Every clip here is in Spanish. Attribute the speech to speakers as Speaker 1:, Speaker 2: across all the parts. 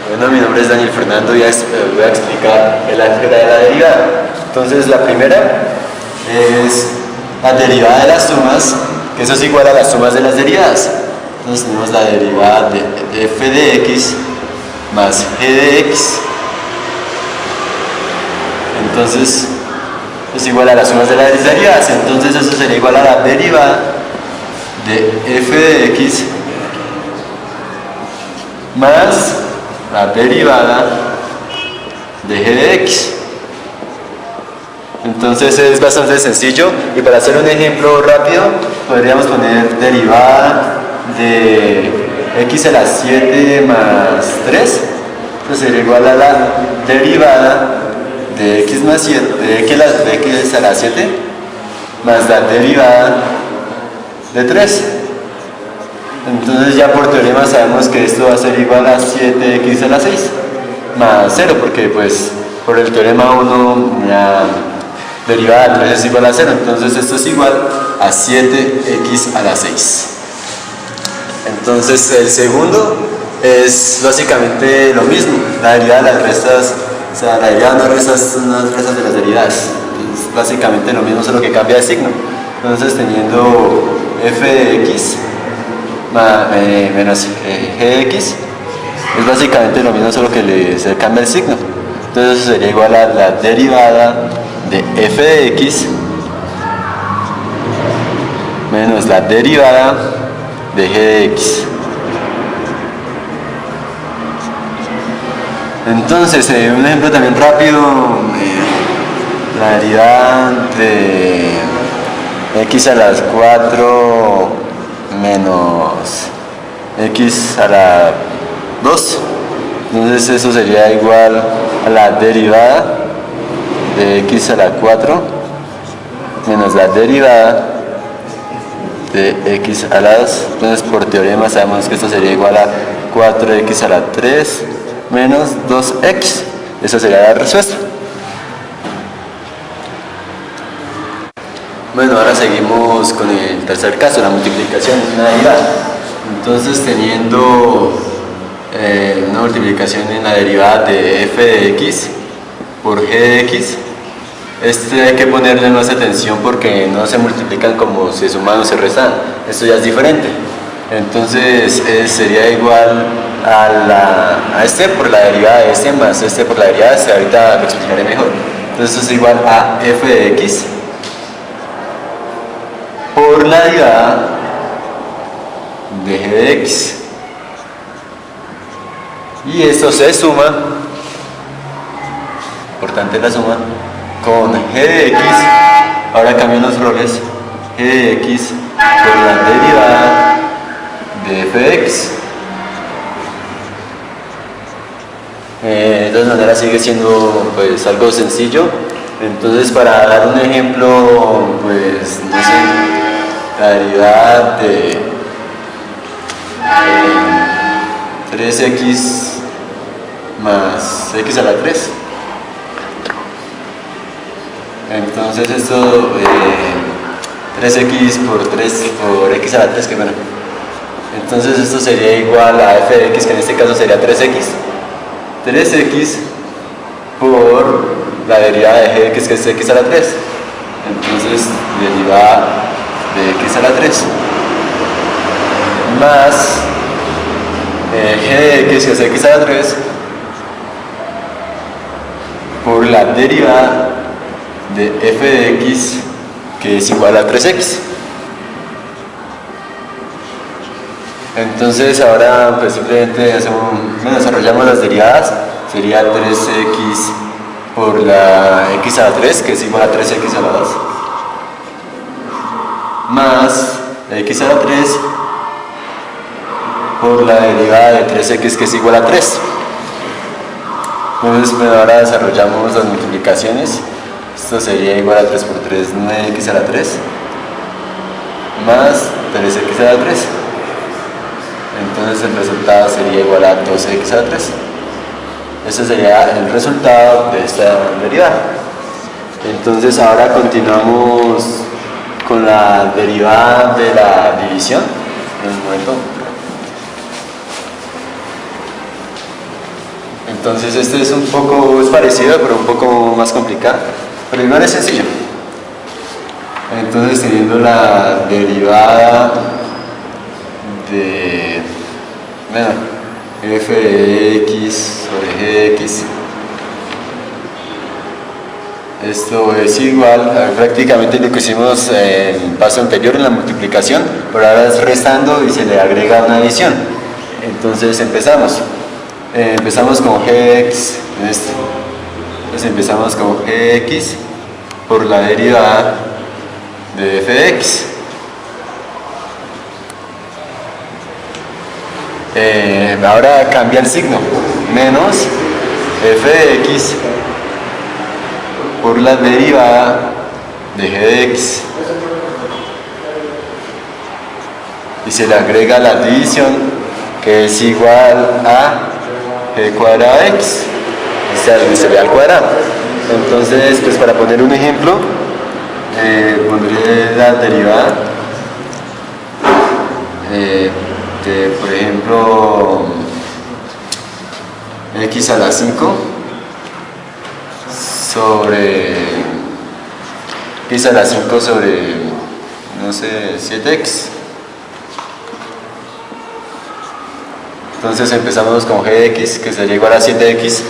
Speaker 1: Bueno, mi nombre es Daniel Fernando y voy a explicar el álgebra de la derivada. Entonces, la primera es la derivada de las sumas, que eso es igual a las sumas de las derivadas. Entonces, tenemos la derivada de f de x más g de x. Entonces, es igual a las sumas de las derivadas. Entonces, eso sería igual a la derivada de f de x más la derivada de g de x. Entonces es bastante sencillo, y para hacer un ejemplo rápido podríamos poner derivada de x a la 7 más 3. Entonces sería igual a la derivada de x más 7, de x a la 7 más la derivada de 3. Entonces ya por teorema sabemos que esto va a ser igual a 7x a la 6 más 0, porque pues por el teorema 1 la derivada de 3 es igual a 0, entonces esto es igual a 7x a la 6. Entonces el segundo es básicamente lo mismo, la derivada de las restas, o sea, la derivada no restas son las restas de las derivadas, es básicamente lo mismo, solo que cambia de signo. Entonces teniendo f de x menos g de x es básicamente lo mismo, solo que se cambia el signo. Entonces eso sería igual a la derivada de f de x menos la derivada de g de x. Entonces, un ejemplo también rápido, la derivada de x a las 4 menos x a la 2. Entonces eso sería igual a la derivada de x a la 4 menos la derivada de x a la 2. Entonces por teorema sabemos que esto sería igual a 4x a la 3 menos 2x. Esa sería la respuesta. Bueno, ahora seguimos con el tercer caso, la multiplicación de una derivada. Entonces, teniendo una multiplicación en la derivada de f de x por g de x, hay que ponerle más atención porque no se multiplican como se suman o se restan. Esto ya es diferente. Entonces, sería igual a este por la derivada de este más este por la derivada de este. Ahorita lo explicaré mejor. Entonces, esto es igual a f de x por la derivada de g de x, y esto se suma, importante la suma, con g de x. Ahora cambian los roles, g de x por la derivada de f de x. De todas maneras sigue siendo pues algo sencillo. Entonces, para dar un ejemplo, pues no sé, la derivada de 3x más x a la 3. Entonces esto 3x por x a la 3, que bueno. Entonces esto sería igual a f de x, que en este caso sería 3x. 3x por la derivada de g de x, que es x a la 3. Entonces derivada de x a la 3 más g de x, que es x a la 3, por la derivada de f de x, que es igual a 3x. Entonces ahora pues simplemente desarrollamos las derivadas. Sería 3x por la x a la 3, que es igual a 3x a la 2, más x a la 3 por la derivada de 3x, que es igual a 3. Entonces ahora desarrollamos las multiplicaciones. Esto sería igual a 3 por 3, 9x a la 3 más 3x a la 3. Entonces el resultado sería igual a 12x a la 3. Ese sería el resultado de esta derivada. Entonces ahora continuamos con la derivada de la división. En un momento. Entonces este es un poco, es parecido, pero un poco más complicado. Pero igual es sencillo. Entonces teniendo la derivada de, bueno, f de x sobre g de x, esto es igual a prácticamente lo que hicimos en el paso anterior en la multiplicación, pero ahora es restando y se le agrega una adición. Entonces empezamos con g de x, entonces empezamos con g de x por la derivada de f de x. Ahora cambia el signo, menos f de x por la derivada de g de x, y se le agrega la división, que es igual a g cuadrado de x, y se ve al cuadrado. Entonces, pues para poner un ejemplo, pondré la derivada de, por ejemplo, x a la 5 sobre x a la 5 sobre, no sé, 7x. Entonces empezamos con g de x, que sería igual a 7x.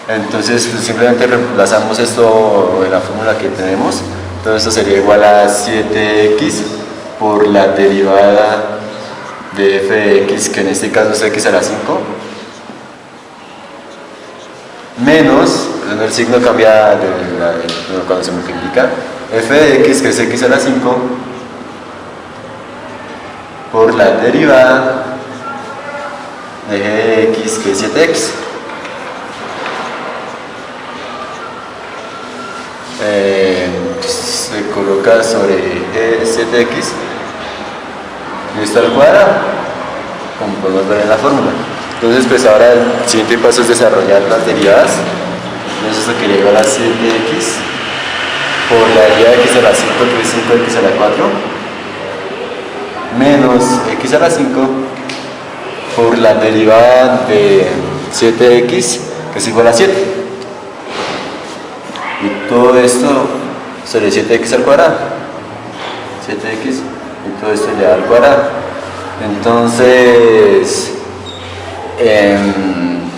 Speaker 1: Entonces pues simplemente reemplazamos esto en la fórmula que tenemos. Entonces esto sería igual a 7x por la derivada de f de x, que en este caso es x a la 5, menos, el signo cambia cuando se multiplica, f de x, que es x a la 5, por la derivada de g de x, que es 7x. Se coloca sobre g 7x y esto al cuadrado, como podemos ver en la fórmula. Entonces pues ahora el siguiente paso es desarrollar las derivadas. Entonces esto quería igual a 7x por la derivada de x a la 5, que es 5x a la 4, menos x a la 5 por la derivada de 7x, que es igual a 7. Y todo esto sobre 7x al cuadrado. 7x y todo esto ya al cuadrado. Entonces,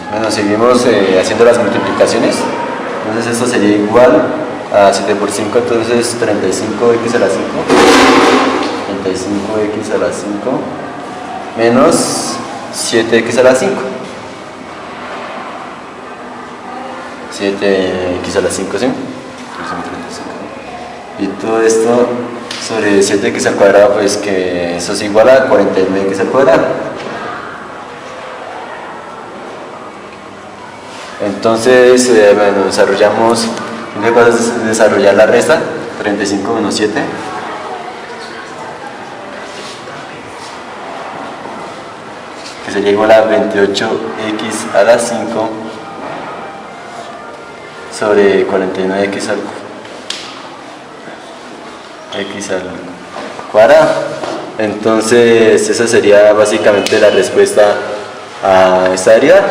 Speaker 1: bueno, seguimos haciendo las multiplicaciones. Entonces esto sería igual a 7 por 5, entonces 35x a la 5. 35x a la 5 menos 7x a la 5. 7x a la 5, ¿sí? Y todo esto sobre 7x al cuadrado, pues que eso es igual a 49x al cuadrado. Entonces, bueno, desarrollamos, ¿qué pasa? Es desarrollar la resta, 35 menos 7. Que sería igual a 28x a la 5 sobre 49x al cuadrado. Entonces esa sería básicamente la respuesta a esta derivada.